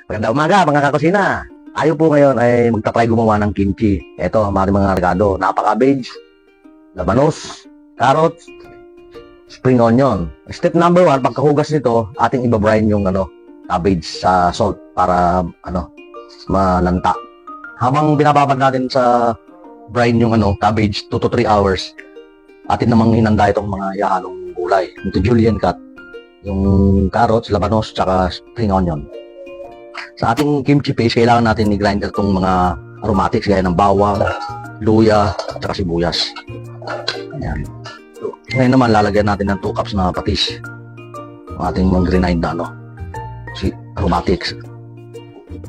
Magandang umaga mga kakusina. Tayo po ngayon ay magta-try gumawa ng kimchi. Ito, mga regado. Napaka-cabbage, labanos, carrots, spring onion. Step number 1, pagkahugas nito, ating ibabrine yung cabbage sa salt para malanta. Habang binababad natin sa brine yung cabbage 2 to 3 hours, atin namang hinanda itong mga ihahalong gulay. Ito julienne cut, yung carrots, labanos, tsaka spring onion. Sa ating kimchi paste, kailangan natin i-grinder itong mga aromatics gaya ng bawang, luya, tsaka sibuyas. Ayan. Ngayon naman, lalagyan natin ng 2 cups na patis. Ang ating mga grind na aromatics.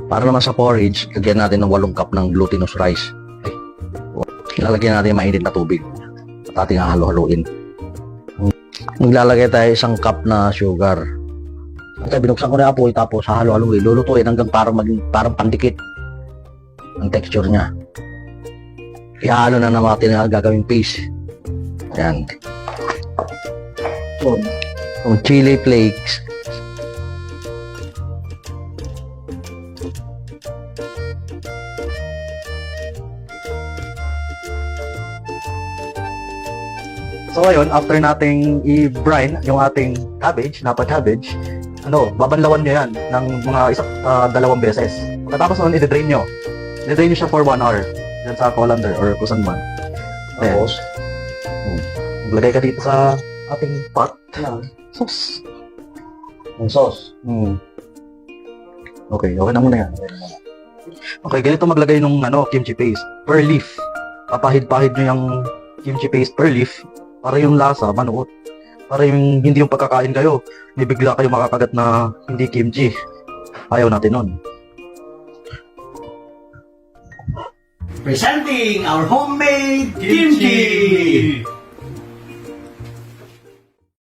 Para naman sa porridge, lagyan natin ng 8 cup ng glutinous rice. Lalagyan natin mainit na tubig at ating halo-haluin. Maglalagay tayo 1 cup na sugar. At binuksan ko na apoy tapos hahalo-haluin. Lulutuin hanggang parang pandikit ang texture niya. Ihalo na natin ang gagawing paste. Ayan. So, yung chili flakes. So ngayon, after nating i-brine yung ating cabbage, napa cabbage, babanlawan nyo yan ng mga 2 beses. Pagkatapos nun, i-drain nyo. I-drain nyo siya for 1 hour. Yan sa colander or kung saan man. Tapos, maglagay ka dito sa ating pot. Yan. Sauce. Yung sauce. Okay na muna yan. Okay, ganito maglagay ng kimchi paste per leaf. Papahid-pahid nyo yung kimchi paste per leaf para yung lasa manuot. Para yung hindi yung pagkakain kayo, may bigla kayo makakagat na hindi kimchi. Ayaw natin nun. Presenting our homemade kimchi!